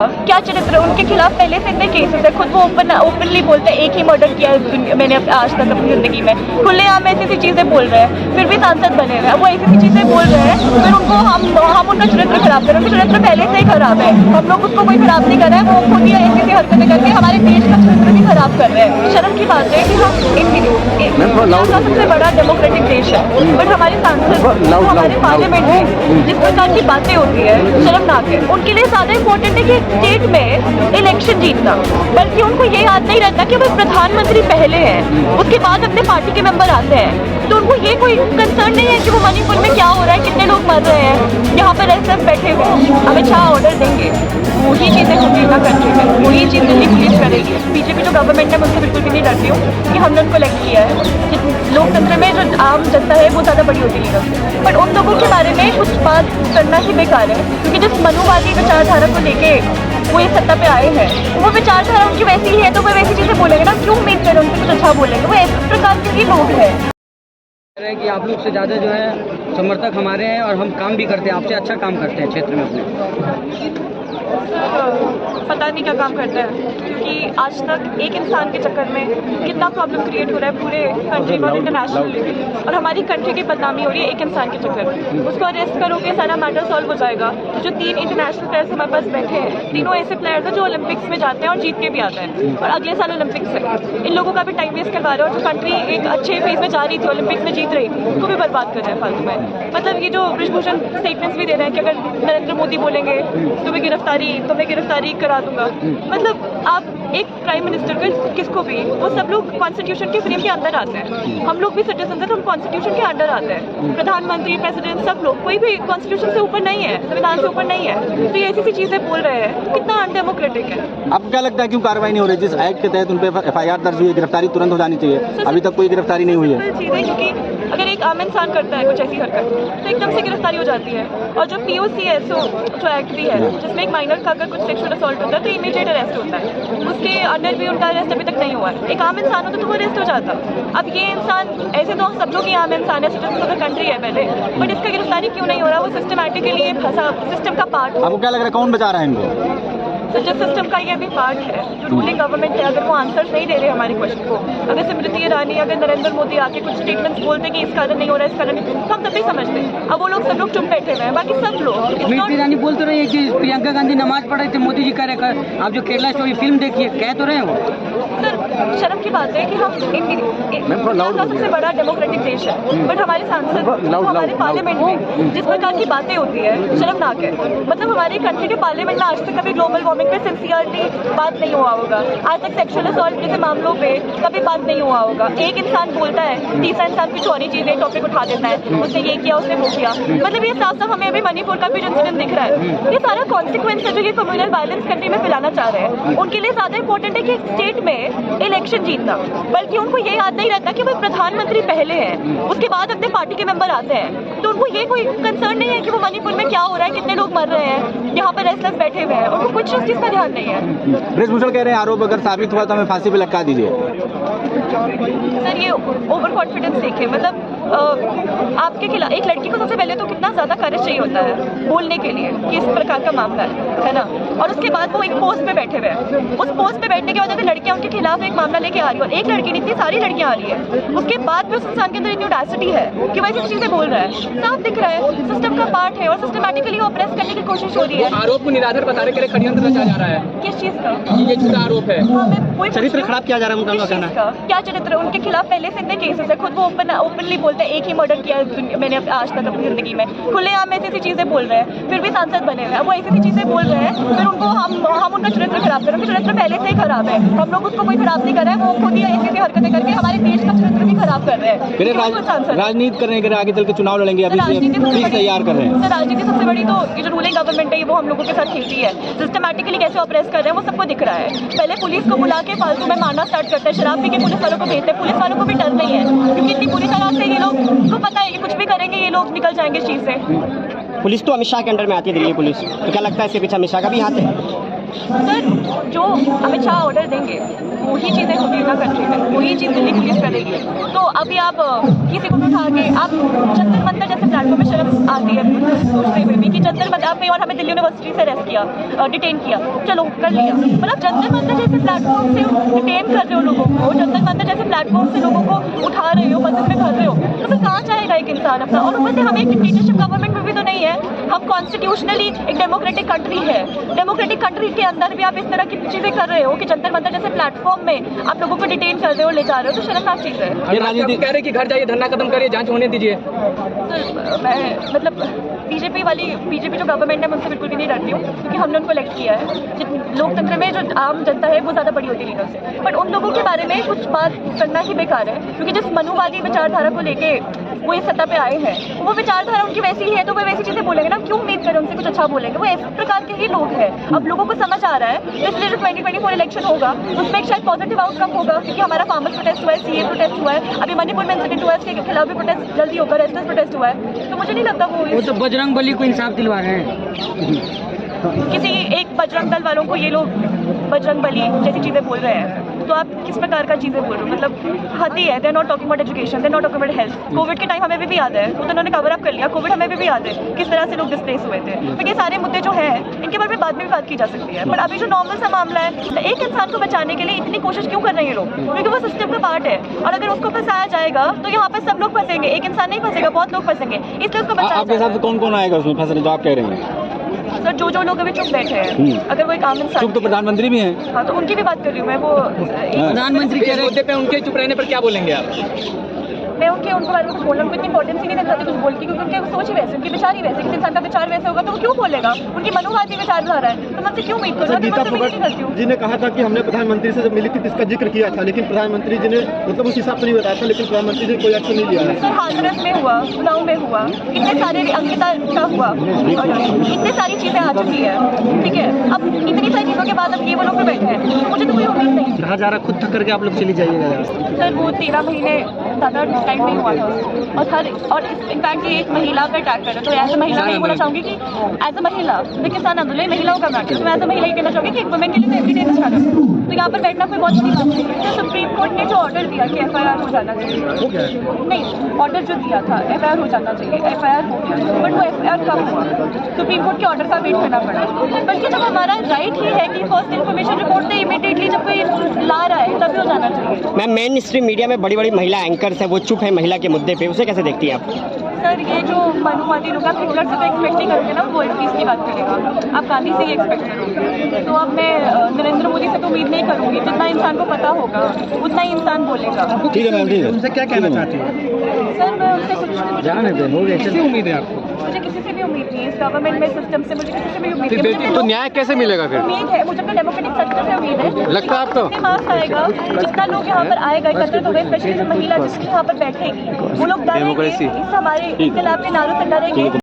क्या चरित्र है उनके खिलाफ पहले से इतने केसेस है। खुद वो ओपनली बोलते हैं एक ही मर्डर किया है मैंने आज तक अपनी जिंदगी में। खुलेआम ऐसी ऐसी चीजें बोल रहे हैं, फिर भी सांसद बने हुए हैं। वो ऐसी ऐसी चीजें बोल रहे हैं, फिर उनको हम उनका चरित्र खराब कर रहे हैं। उनका चरित्र पहले से ही खराब है, हम लोग उसको कोई खराब नहीं कर रहे हैं। वो खुद ही ऐसी ऐसी हरकतें करके हमारे देश का चरित्र भी खराब कर रहे हैं। शर्म की बात है कि हम सबसे बड़ा डेमोक्रेटिक देश है, बट हमारे सांसद हमारे पार्लियामेंट में जिस प्रकार की बातें होती है शर्मनाक है। उनके लिए ज्यादा इंपॉर्टेंट है कि स्टेट में इलेक्शन जीतना, बल्कि उनको ये याद नहीं रहता कि वो प्रधानमंत्री पहले हैं, उसके बाद अपने पार्टी के मेंबर आते हैं। तो उनको ये कोई कंसर्न नहीं है कि वो मणिपुर में क्या हो रहा है, कितने लोग मर रहे हैं। यहाँ पर एसएफ बैठे हुए हैं, अमित शाह ऑर्डर देंगे, वही चीजें होंगी ना कंट्री में, वही चीज दिल्ली पुलिस करेगी। बीजेपी जो गवर्नमेंट है मुझसे बिल्कुल भी नहीं डरती हूँ कि हमने उनको इलेक्ट किया है। लोकतंत्र में जो आम जनता है वो ज्यादा बड़ी होती है, बट उन लोगों के बारे में कुछ बात करना ही बेकार है, क्योंकि जिस मनुवादी विचारधारा को लेके वो ये सत्ता पे आए हैं, वो विचारधारा उनकी वैसी ही है, तो वो वैसी चीजें बोलेंगे ना। क्यों उम्मीद करें उनसे कुछ अच्छा बोलेंगे? वो इस प्रकार के ही लोग हैं कि आप लोग से ज़्यादा जो है समर्थक हमारे हैं और हम काम भी करते हैं, आपसे अच्छा काम करते हैं क्षेत्र में अपने। पता नहीं क्या काम करता है, क्योंकि आज तक एक इंसान के चक्कर में कितना प्रॉब्लम क्रिएट हो रहा है पूरे कंट्री में, इंटरनेशनल लेवल, और हमारी कंट्री की बदनामी हो रही है एक इंसान के चक्कर में। उसको अरेस्ट करोगे सारा मैटर सॉल्व हो जाएगा। जो 3 इंटरनेशनल प्लेयर्स हमारे पास बैठे हैं, तीनों ऐसे प्लेयर्स हैं जो ओलंपिक्स में जाते हैं और जीत के भी आते हैं, और अगले साल ओलंपिक्स है। इन लोगों का भी टाइम वेस्ट करवा रहे हैं, और जो कंट्री एक अच्छे फेज में जा रही थी, ओलंपिक्स में जीत रही थी, उसको भी बर्बाद कर रहे हैं फालतू में। मतलब ये जो ब्रिजभूषण स्टेटमेंट्स भी दे रहे हैं कि अगर नरेंद्र मोदी बोलेंगे तुम्हें गिरफ्तारी करा दूंगा। मतलब आप एक प्राइम मिनिस्टर को, किसको भी, वो सब लोग कॉन्स्टिट्यूशन के फ्रेम के अंदर आते हैं। हम लोग भी सिटीजन हैं, हम कॉन्स्टिट्यूशन के अंडर आते हैं। प्रधानमंत्री, प्रेसिडेंट, सब लोग, कोई भी कॉन्स्टिट्यूशन से ऊपर नहीं है, संविधान से ऊपर नहीं है। तो ये ऐसी सी चीजें बोल रहे हैं, तो कितना अनडेमोक्रेटिक है। आपको क्या लगता है क्यों कार्रवाई नहीं हो रही? जिस एक्ट के तहत उन पर FIR दर्ज हुई है, गिरफ्तारी तुरंत हो जानी चाहिए, अभी तक कोई गिरफ्तारी नहीं हुई है। क्योंकि अगर एक आम इंसान करता है कुछ ऐसी हरकत, तो एकदम से गिरफ्तारी हो जाती है। और जो POCSO जो एक्ट भी है, जिसमें एक माइनर का अगर कुछ सेक्सुअल असॉल्ट होता है तो इमीडिएट अरेस्ट होता है, उसके अंडर भी उनका अरेस्ट अभी तक नहीं हुआ है। एक आम इंसान होता तो वो अरेस्ट हो जाता। अब ये इंसान, ऐसे तो सब लोग ही आम इंसान है, सिटीजन ऑफ द कंट्री है पहले, बट इसका गिरफ्तारी क्यों नहीं हो रहा? वो सिस्टमैटिकली फंसा, सिस्टम का पार्ट। आपको क्या लग रहा है कौन बचा रहा है इनको? तो जिस सिस्टम का ये भी पार्ट है, जो रूलिंग गवर्नमेंट है, अगर वो आंसर्स नहीं दे रहे हमारे क्वेश्चन को, अगर स्मृति ईरानी, अगर नरेंद्र मोदी आके कुछ स्टेटमेंट्स बोलते कि इस कारण नहीं हो रहा है, इस कारण नहीं, तो हम तब भी समझते। अब वो लोग सब लोग चुप बैठे हुए हैं, बाकी सब लोग। स्मृति ईरानी बोल तो रही है कि प्रियंका गांधी नमाज पढ़ रहे थे, मोदी जी कह रहे, आप जो केरला स्टोरी फिल्म देखिए, कह तो रहे हैं वो। सर शर्म की बात है कि हम इंडिया का सबसे बड़ा डेमोक्रेटिक देश है, बट हमारे सांसद हमारे पार्लियामेंट में जिस प्रकार की बातें होती है शर्मनाक है। मतलब हमारी कंट्री के पार्लियामेंट में आज तक कभी ग्लोबल वार्मिंग पे सिंसियरली बात नहीं हुआ होगा, आज तक सेक्सुअल असॉल्ट जैसे मामलों पे कभी बात नहीं हुआ होगा। एक इंसान बोलता है, तीसरा इंसान कुछ और ही चीजें टॉपिक उठा देता है, उसने ये किया, उसने वो किया। मतलब ये साफ साफ हमें अभी मणिपुर का भी इंसिडेंट दिख रहा है। ये सारा कॉन्सिक्वेंस है जो ये कम्युनल वायलेंस कंट्री में फैलाना चाह रहे हैं। उनके लिए ज्यादा इंपॉर्टेंट है कि स्टेट में इलेक्शन जीतना, बल्कि उनको ये याद नहीं रहता कि वो प्रधानमंत्री पहले हैं, उसके बाद अपने पार्टी के मेंबर आते हैं। तो उनको ये कोई कंसर्न नहीं है कि वो मणिपुर में क्या हो रहा है, कितने लोग मर रहे हैं, यहाँ पर एसएफ बैठे हुए हैं, उनको कुछ चीज का ध्यान नहीं है। ब्रिजभूषण कह रहे हैं आरोप अगर साबित हुआ तो हमें फांसी पे लटका दीजिए। सर ये ओवर कॉन्फिडेंस देखे, मतलब आपके खिलाफ एक लड़की को सबसे पहले तो कितना ज्यादा करेज चाहिए होता है बोलने के लिए कि इस प्रकार का मामला है ना, और उसके बाद वो एक पोस्ट पे बैठे हुए हैं। उस पोस्ट पे बैठने के बाद अगर लड़कियां उनके खिलाफ एक मामला लेके आ रही है, और एक लड़की नहीं, इतनी सारी लड़कियां आ रही है, उसके बाद भी उस इंसान के अंदर इतनी ऑडेसिटी है कि वैसी चीजें बोल रहा है, साफ दिख रहा है सिस्टम का पार्ट है, और सिस्टमैटिकली ऑपरेस करने की कोशिश हो रही है। आरोप को निराधार बताने के लिए षड्यंत्र रचा जा रहा है। किस चीज का? ये झूठा आरोप है। चरित्र खराब किया जा रहा है उनका कहना। क्या चरित्र है उनके खिलाफ पहले से इतने केसेस है। खुद वो ओपनली बोलते हैं एक ही मर्डर किया है मैंने आज तक अपनी जिंदगी में। खुलेआम ऐसी ऐसी चीजें बोल रहे हैं, फिर भी सांसद बने हुए हैं। वो ऐसी ऐसी चीजें बोल रहे हैं, फिर उनको हम उनका चरित्र खराब कर रहे हैं। उनका चरित्र पहले से ही खराब है, हम लोग उसको कोई खराब नहीं कर रहे हैं। वो खुद ही ऐसी ऐसी हरकतें करके हमारे देश का चरित्र भी खराब कर रहे हैं। राजनीति करने के आगे चल के चुनाव लड़ेंगे, अभी से तैयार कर रहे हैं। सर राजनीति सबसे बड़ी तो ये जो रूलिंग गवर्नमेंट है, वो हम लोगों के साथ खेलती है। सिस्टमैटिकली कैसे ऑपरेस कर रहे हैं वो सबको दिख रहा है। पहले पुलिस को बुला के फालतू में मारना स्टार्ट करते हैं, शराब पी के पुलिस वालों को भेजते हैं। पुलिस वालों को भी डर नहीं है, क्योंकि इतनी बुरी तरह से ये लोग को पता है कि कुछ भी करेंगे ये लोग निकल जाएंगे इस चीज से। पुलिस तो अमित शाह के अंडर में आती है, दिल्ली पुलिस, तो क्या लगता है इसके पीछे अमित शाह का भी हाथ है? सर जो अमित शाह ऑर्डर देंगे वही चीज़ें होगी ना कंट्री में, वही चीज़ दिल्ली पुलिस करेगी। तो अभी आप किसी को भी उठा के आप जंतर मंतर जैसे प्लेटफॉर्म में शर्म आती है सोचते हुए भी कि जंतर मंतर आपने और हमें दिल्ली यूनिवर्सिटी से अरेस्ट किया, डिटेन किया, चलो कर लिया, मतलब जंतर मंतर जैसे प्लेटफॉर्म से डिटेन कर रहे हो लोगों को, जंतर मंतर जैसे प्लेटफॉर्म से लोगों को उठा रहे हो, बंधक में भर रहे हो, तो फिर कहाँ जाएगा एक इंसान अपना। और ऊपर से हम एक डिक्टेटरशिप गवर्नमेंट में भी तो नहीं है, हम कॉन्स्टिट्यूशनली एक डेमोक्रेटिक कंट्री है। डेमोक्रेटिक कंट्री के अंदर भी आप इस तरह की चीजें कर रहे हो कि जंतर मंतर जैसे प्लेटफॉर्म में आप लोगों को डिटेन कर रहे हो, ले जा रहे हो, तो शर्मनाक चीज है। ये राजनीति कह रहे कि घर जाइए, धरना खत्म करिए, जांच होने दीजिए। तो मैं मतलब बीजेपी जो गवर्नमेंट है उनसे बिल्कुल भी नहीं डरती हूँ, क्योंकि हमने उनको इलेक्ट किया है। लोकतंत्र में जो आम जनता है वो ज़्यादा बड़ी होती है लीडर से, बट उन लोगों के बारे में कुछ बात करना ही बेकार है, क्योंकि जिस मनुवादी विचारधारा को लेके वो इस सत्ता पे आए हैं, वो विचारधारा उनकी वैसी ही है, तो वो वैसी चीज़ें बोलेंगे ना, क्यों उम्मीद करें उनसे कुछ अच्छा बोलेंगे। वो इस प्रकार के ही लोग हैं। अब लोगों को समझ आ रहा है, इसलिए जो 2024 इलेक्शन होगा उसमें एक शायद पॉजिटिव आउटकम होगा, क्योंकि हमारा फार्मर्स प्रोटेस्ट हुआ है, सीए प्रोटेस्ट हुआ है, अभी मणिपुर में इंसिडेंट हुआ है, उसके खिलाफ भी प्रोटेस्ट जल्दी होगा, रेस्टर्स प्रोटेस्ट हुआ है। तो मुझे नहीं लगता वो तो बजरंग बली को इंसाफ दिलवा रहे हैं। किसी एक बजरंग दल वालों को ये लोग बजरंग बली जैसी चीज़ें बोल रहे हैं, तो आप किस प्रकार का चीज़ें बोल रहे हो, मतलब हद ही है। They are not talking about education, they are not talking about health. COVID के टाइम हमें भी याद है, वो तो उन्होंने कवर अप कर लिया, कोविड हमें भी याद है किस तरह से लोग डिस्प्लेस हुए थे। तो ये सारे मुद्दे जो हैं इनके बारे में बाद में भी बात की जा सकती है, पर अभी जो नॉर्मल सा मामला है, एक इंसान को बचाने के लिए इतनी कोशिश क्यों कर रहे हैं ये लोग, क्योंकि वो सिस्टम का पार्ट है, और अगर उसको फंसाया जाएगा तो यहाँ पर सब लोग फंसेंगे, एक इंसान नहीं फंसेगा, बहुत लोग फंसेंगे, इसलिए उसको बचाया। आपके हिसाब से कौन कौन आएगा उसमें फंसने, जो आप कह रहे हैं? सर जो लोग अभी चुप बैठे हैं, अगर वो एक आम इंसान, चुप तो प्रधानमंत्री भी हैं। हाँ, तो उनकी भी बात कर रही हूँ मैं। वो प्रधानमंत्री कह रहे मुद्दे पे उनके चुप रहने पर क्या बोलेंगे आप? मैं उनके बारे में कुछ बोलना, उनको इतनी इंपॉर्टेंस ही नहीं देता कुछ बोल के, क्योंकि उनके सोच ही वैसे, उनकी विचार ही वैसे, किसी इंसान का विचार वैसे होगा तो वो क्यों बोलेगा, उनकी मनोवादी विचारधारा है, तो मैं उनसे क्यों उम्मीद करूँ। मैं उनसे उम्मीद नहीं करती हूँ। जी ने कहा था कि हमने प्रधानमंत्री से जब मिली थी तो इसका जिक्र किया था, लेकिन प्रधानमंत्री जी ने मतलब उस हिसाब से नहीं बताया था, लेकिन प्रधानमंत्री जी ने कोई एक्शन नहीं लिया है। सर हाथरस में हुआ, उन्नाव में हुआ, इतने सारे अंकिता का हुआ, इतनी सारी चीज़ें आ चुकी है, ठीक है। अब इतनी सारी चीज़ों के बाद अब ये वो लोग बैठे हैं, तो मुझे तो कोई उम्मीद नहीं। कहा जा रहा खुद थक करके आप लोग चली जाइएगा। सर वो 13 महीने ज़्यादा टाइम नहीं हुआ था, और इनफैक्ट ये एक महिला पर अटैक कर रहे, तो एज अ महिला मैं ये बोलना चाहूँगी कि एज अ महिला, देखिए किसान आंदोलन महिलाओं का मैटर, तो मैं एज अ महिला ये कहना चाहूँगी कि एक वुमेन के लिए तो एवरीडे अच्छा है, तो यहाँ पर बैठना कोई बहुत बड़ी बात नहीं है। तो सुप्रीम कोर्ट ने जो ऑर्डर दिया कि FIR हो जाना चाहिए, नहीं ऑर्डर जो दिया था FIR हो जाना चाहिए, FIR हो गया, बट वो FIR कब हुआ, सुप्रीम कोर्ट के ऑर्डर का वेट करना पड़ा। बल्कि जब हमारा राइट ही है कि फर्स्ट इन्फॉर्मेशन रिपोर्ट से इमीडिएटली जब कोई ला रहा है तभी हो जाना चाहिए। मैम मेन स्ट्रीम मीडिया में बड़ी बड़ी महिला एंकर्स है, वो चुप है महिला के मुद्दे पे, उसे कैसे देखती हैं आप? सर ये जो मनुवादी लोग, आप हिटलर से तो एक्सपेक्ट नहीं करोगे ना, वो पीस की बात करेगा, आप गांधी से ही एक्सपेक्ट करोगे। तो अब मैं नरेंद्र मोदी से तो उम्मीद नहीं करूँगी, जितना इंसान को पता होगा उतना ही इंसान बोलेगा। ठीक है मैम, ठीक है। उनसे क्या कहना चाहती हैं? सर मैं उनसे कुछ जाने दे, हो गया। किससे उम्मीद है आपको? मुझे किसी से भी उम्मीद नहीं है, इस गवर्नमेंट में सिस्टम से मुझे किसी से भी उम्मीद नहीं है। तो न्याय कैसे मिलेगा फिर? उम्मीद है मुझे अपने डेमोक्रेटिक सत्ता से उम्मीद है। लगता है आपको? जितने मार्क्स आएगा, जितना लोग यहाँ पर आएगा एकत्रित होगा, स्पेशली जो महिला जिसकी यहाँ पर बैठेगी, वो लोग डरेंगे, इस हमारे इनकलाब के नारों से डरेंगे।